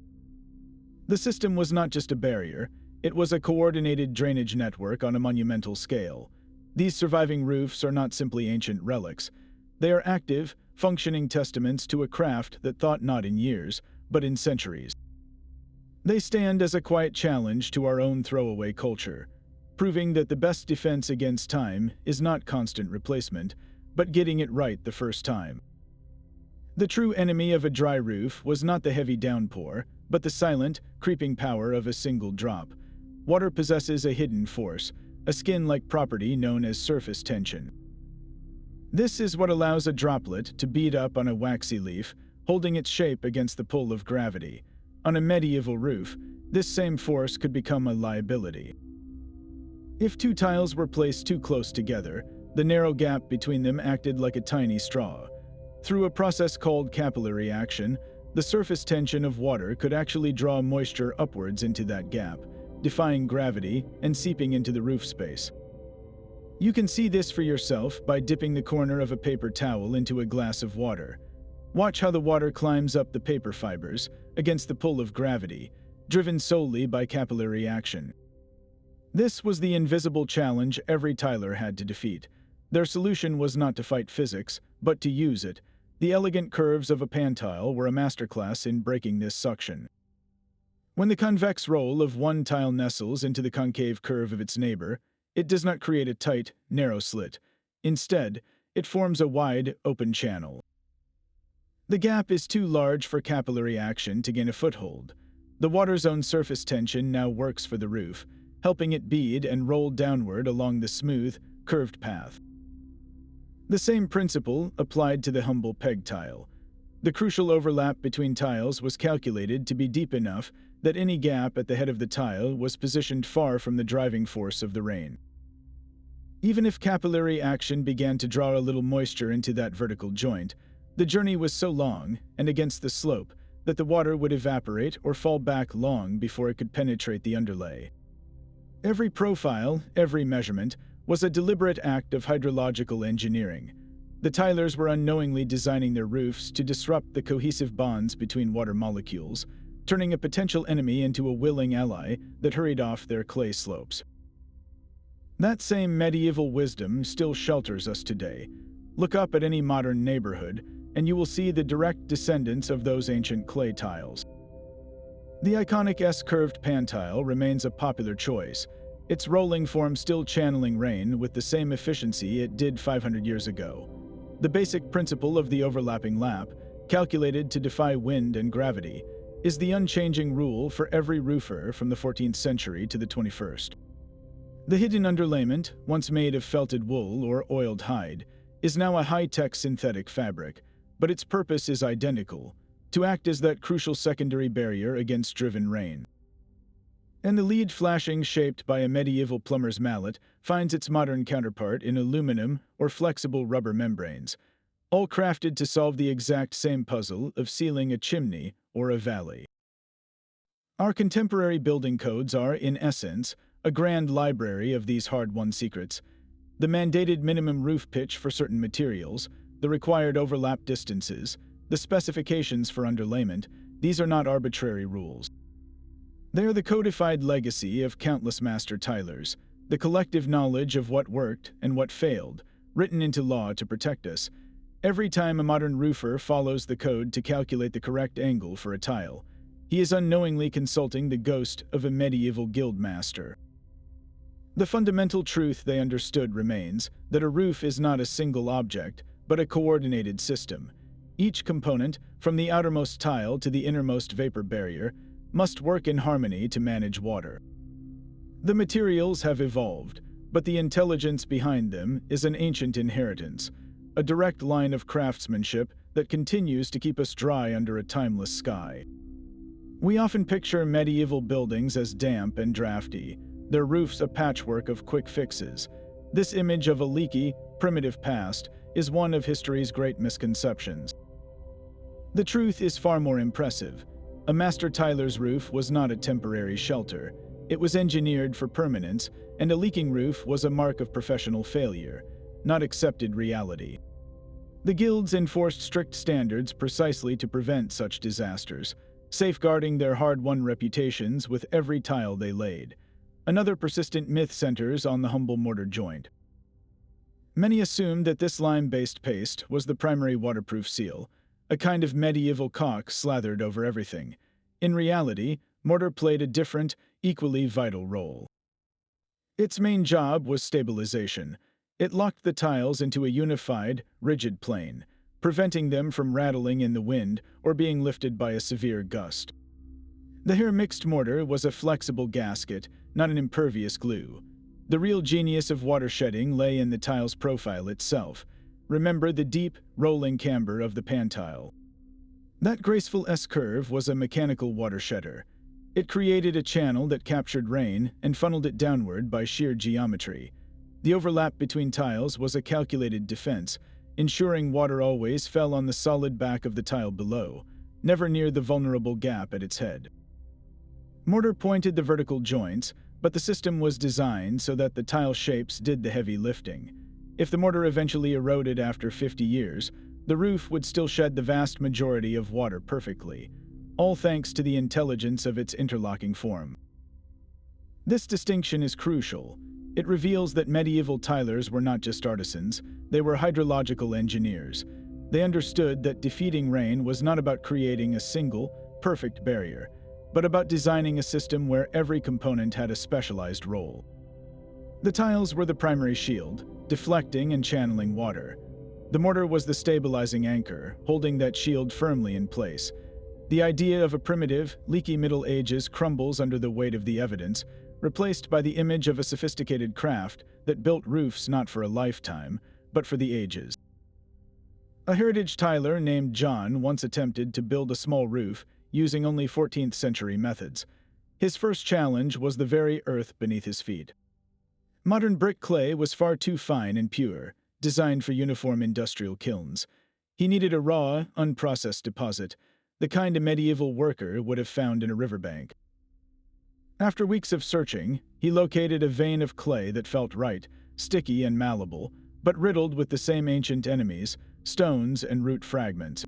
The system was not just a barrier, it was a coordinated drainage network on a monumental scale. These surviving roofs are not simply ancient relics. They are active, functioning testaments to a craft that thought not in years, but in centuries. They stand as a quiet challenge to our own throwaway culture, proving that the best defense against time is not constant replacement, but getting it right the first time. The true enemy of a dry roof was not the heavy downpour, but the silent, creeping power of a single drop. Water possesses a hidden force, a skin-like property known as surface tension. This is what allows a droplet to bead up on a waxy leaf, holding its shape against the pull of gravity. On a medieval roof, this same force could become a liability. If two tiles were placed too close together, the narrow gap between them acted like a tiny straw. Through a process called capillary action, the surface tension of water could actually draw moisture upwards into that gap, defying gravity and seeping into the roof space. You can see this for yourself by dipping the corner of a paper towel into a glass of water. Watch how the water climbs up the paper fibers against the pull of gravity, driven solely by capillary action. This was the invisible challenge every tiler had to defeat. Their solution was not to fight physics, but to use it. The elegant curves of a pan tile were a masterclass in breaking this suction. When the convex roll of one tile nestles into the concave curve of its neighbor, it does not create a tight, narrow slit. Instead, it forms a wide, open channel. The gap is too large for capillary action to gain a foothold. The water's own surface tension now works for the roof, helping it bead and roll downward along the smooth, curved path. The same principle applied to the humble peg tile. The crucial overlap between tiles was calculated to be deep enough that any gap at the head of the tile was positioned far from the driving force of the rain. Even if capillary action began to draw a little moisture into that vertical joint, the journey was so long, and against the slope, that the water would evaporate or fall back long before it could penetrate the underlay. Every profile, every measurement, was a deliberate act of hydrological engineering. The tilers were unknowingly designing their roofs to disrupt the cohesive bonds between water molecules, turning a potential enemy into a willing ally that hurried off their clay slopes. That same medieval wisdom still shelters us today. Look up at any modern neighborhood, and you will see the direct descendants of those ancient clay tiles. The iconic S-curved pan tile remains a popular choice, its rolling form still channeling rain with the same efficiency it did 500 years ago. The basic principle of the overlapping lap, calculated to defy wind and gravity, is the unchanging rule for every roofer from the 14th century to the 21st. The hidden underlayment, once made of felted wool or oiled hide, is now a high-tech synthetic fabric, but its purpose is identical, to act as that crucial secondary barrier against driven rain. And the lead flashing shaped by a medieval plumber's mallet finds its modern counterpart in aluminum or flexible rubber membranes, all crafted to solve the exact same puzzle of sealing a chimney or a valley. Our contemporary building codes are, in essence, a grand library of these hard-won secrets. The mandated minimum roof pitch for certain materials, the required overlap distances, the specifications for underlayment, these are not arbitrary rules. They are the codified legacy of countless master tilers, the collective knowledge of what worked and what failed, written into law to protect us. Every time a modern roofer follows the code to calculate the correct angle for a tile, he is unknowingly consulting the ghost of a medieval guild master. The fundamental truth they understood remains that a roof is not a single object, but a coordinated system. Each component, from the outermost tile to the innermost vapor barrier, must work in harmony to manage water. The materials have evolved, but the intelligence behind them is an ancient inheritance, a direct line of craftsmanship that continues to keep us dry under a timeless sky. We often picture medieval buildings as damp and drafty, their roofs a patchwork of quick fixes. This image of a leaky, primitive past is one of history's great misconceptions. The truth is far more impressive. A master tiler's roof was not a temporary shelter. It was engineered for permanence, and a leaking roof was a mark of professional failure, not accepted reality. The guilds enforced strict standards precisely to prevent such disasters, safeguarding their hard-won reputations with every tile they laid. Another persistent myth centers on the humble mortar joint. Many assumed that this lime-based paste was the primary waterproof seal, a kind of medieval caulk slathered over everything. In reality, mortar played a different, equally vital role. Its main job was stabilization. It locked the tiles into a unified, rigid plane, preventing them from rattling in the wind or being lifted by a severe gust. The here mixed mortar was a flexible gasket, not an impervious glue. The real genius of water shedding lay in the tile's profile itself. Remember the deep, rolling camber of the pan tile. That graceful S-curve was a mechanical water shedder. It created a channel that captured rain and funneled it downward by sheer geometry. The overlap between tiles was a calculated defense, ensuring water always fell on the solid back of the tile below, never near the vulnerable gap at its head. Mortar pointed the vertical joints, but the system was designed so that the tile shapes did the heavy lifting. If the mortar eventually eroded after 50 years, the roof would still shed the vast majority of water perfectly, all thanks to the intelligence of its interlocking form. This distinction is crucial. It reveals that medieval tilers were not just artisans, they were hydrological engineers. They understood that defeating rain was not about creating a single, perfect barrier, but about designing a system where every component had a specialized role. The tiles were the primary shield, deflecting and channeling water. The mortar was the stabilizing anchor, holding that shield firmly in place. The idea of a primitive, leaky Middle Ages crumbles under the weight of the evidence, replaced by the image of a sophisticated craft that built roofs not for a lifetime, but for the ages. A heritage tiler named John once attempted to build a small roof using only 14th century methods. His first challenge was the very earth beneath his feet. Modern brick clay was far too fine and pure, designed for uniform industrial kilns. He needed a raw, unprocessed deposit, the kind a medieval worker would have found in a riverbank. After weeks of searching, he located a vein of clay that felt right, sticky and malleable, but riddled with the same ancient enemies, stones and root fragments.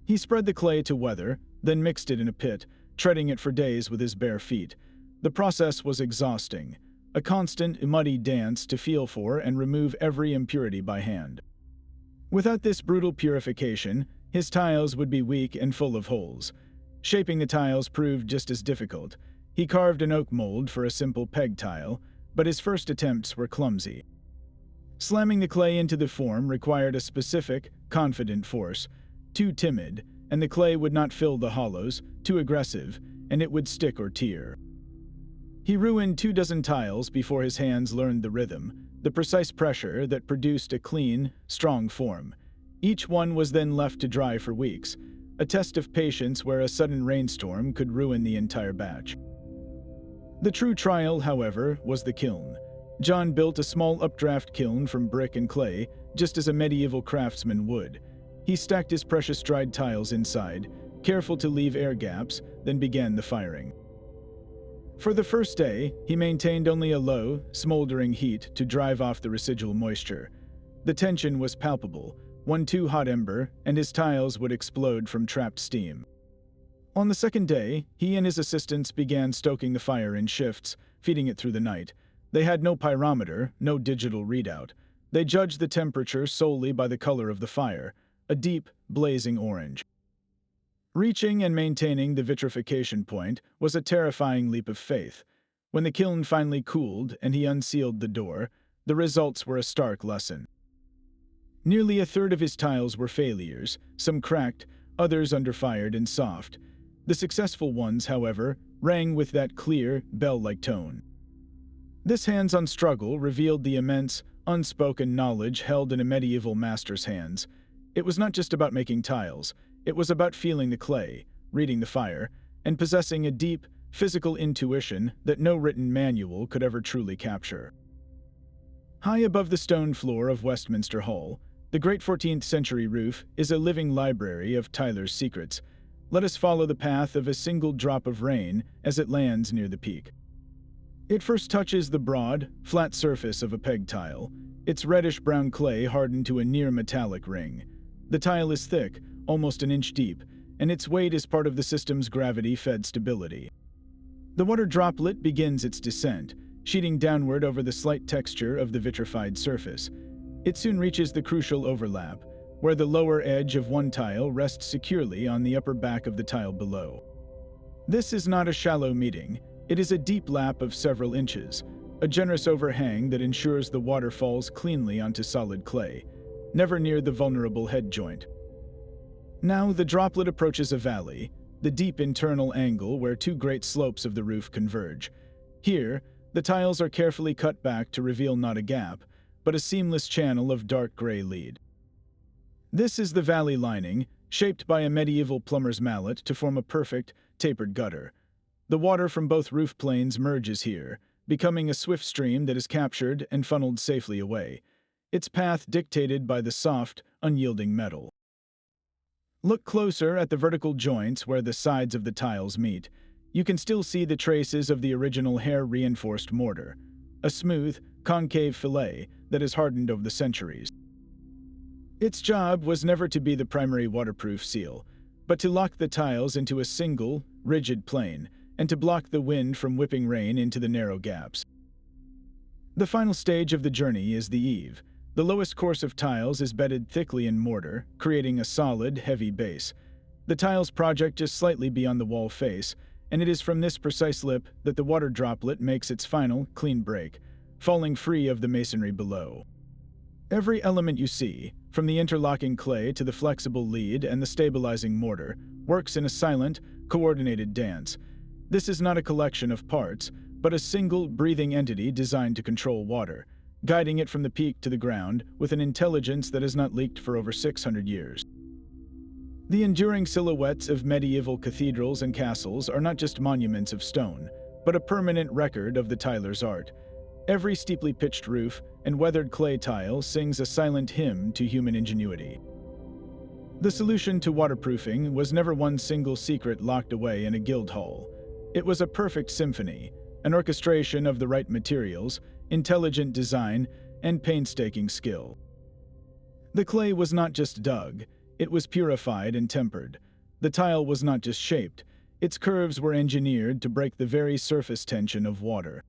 He spread the clay to weather, then mixed it in a pit, treading it for days with his bare feet. The process was exhausting, a constant, muddy dance to feel for and remove every impurity by hand. Without this brutal purification, his tiles would be weak and full of holes. Shaping the tiles proved just as difficult. He carved an oak mold for a simple peg tile, but his first attempts were clumsy. Slamming the clay into the form required a specific, confident force. Too timid, and the clay would not fill the hollows, too aggressive, and it would stick or tear. He ruined 24 tiles before his hands learned the rhythm, the precise pressure that produced a clean, strong form. Each one was then left to dry for weeks, a test of patience where a sudden rainstorm could ruin the entire batch. The true trial, however, was the kiln. John built a small updraft kiln from brick and clay, just as a medieval craftsman would. He stacked his precious dried tiles inside, careful to leave air gaps, then began the firing. For the first day, he maintained only a low, smoldering heat to drive off the residual moisture. The tension was palpable. One too hot ember, and his tiles would explode from trapped steam. On the second day, he and his assistants began stoking the fire in shifts, feeding it through the night. They had no pyrometer, no digital readout. They judged the temperature solely by the color of the fire, a deep, blazing orange. Reaching and maintaining the vitrification point was a terrifying leap of faith. When the kiln finally cooled and he unsealed the door, the results were a stark lesson. Nearly a third of his tiles were failures, some cracked, others underfired and soft. The successful ones, however, rang with that clear, bell-like tone. This hands-on struggle revealed the immense, unspoken knowledge held in a medieval master's hands. It was not just about making tiles. It was about feeling the clay, reading the fire, and possessing a deep, physical intuition that no written manual could ever truly capture. High above the stone floor of Westminster Hall, the great 14th century roof is a living library of Tyler's secrets. Let us follow the path of a single drop of rain as it lands near the peak. It first touches the broad, flat surface of a peg tile, its reddish-brown clay hardened to a near-metallic ring. The tile is thick, almost an inch deep, and its weight is part of the system's gravity-fed stability. The water droplet begins its descent, sheeting downward over the slight texture of the vitrified surface. It soon reaches the crucial overlap, where the lower edge of one tile rests securely on the upper back of the tile below. This is not a shallow meeting, it is a deep lap of several inches, a generous overhang that ensures the water falls cleanly onto solid clay, never near the vulnerable head joint. Now the droplet approaches a valley, the deep internal angle where two great slopes of the roof converge. Here, the tiles are carefully cut back to reveal not a gap, but a seamless channel of dark gray lead. This is the valley lining, shaped by a medieval plumber's mallet to form a perfect, tapered gutter. The water from both roof planes merges here, becoming a swift stream that is captured and funneled safely away, its path dictated by the soft, unyielding metal. Look closer at the vertical joints where the sides of the tiles meet. You can still see the traces of the original hair-reinforced mortar, a smooth, concave fillet that has hardened over the centuries. Its job was never to be the primary waterproof seal, but to lock the tiles into a single, rigid plane, and to block the wind from whipping rain into the narrow gaps. The final stage of the journey is the eave. The lowest course of tiles is bedded thickly in mortar, creating a solid, heavy base. The tiles project just slightly beyond the wall face, and it is from this precise lip that the water droplet makes its final, clean break, falling free of the masonry below. Every element you see, from the interlocking clay to the flexible lead and the stabilizing mortar, works in a silent, coordinated dance. This is not a collection of parts, but a single, breathing entity designed to control water, guiding it from the peak to the ground with an intelligence that has not leaked for over 600 years. The enduring silhouettes of medieval cathedrals and castles are not just monuments of stone, but a permanent record of the tiler's art. Every steeply pitched roof and weathered clay tile sings a silent hymn to human ingenuity. The solution to waterproofing was never one single secret locked away in a guild hall. It was a perfect symphony, an orchestration of the right materials, intelligent design, and painstaking skill. The clay was not just dug, it was purified and tempered. The tile was not just shaped, its curves were engineered to break the very surface tension of water.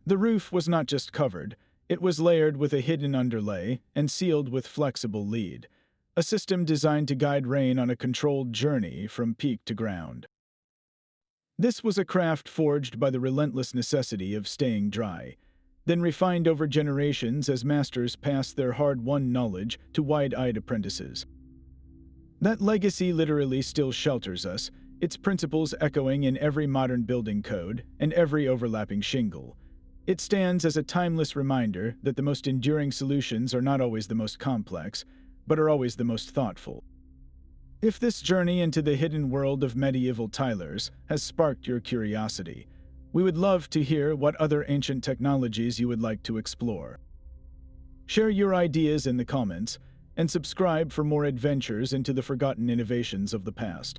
The roof was not just covered, it was layered with a hidden underlay and sealed with flexible lead, a system designed to guide rain on a controlled journey from peak to ground. This was a craft forged by the relentless necessity of staying dry, then refined over generations as masters passed their hard-won knowledge to wide-eyed apprentices. That legacy literally still shelters us, its principles echoing in every modern building code and every overlapping shingle. It stands as a timeless reminder that the most enduring solutions are not always the most complex, but are always the most thoughtful. If this journey into the hidden world of medieval tilers has sparked your curiosity, we would love to hear what other ancient technologies you would like to explore. Share your ideas in the comments, and subscribe for more adventures into the forgotten innovations of the past.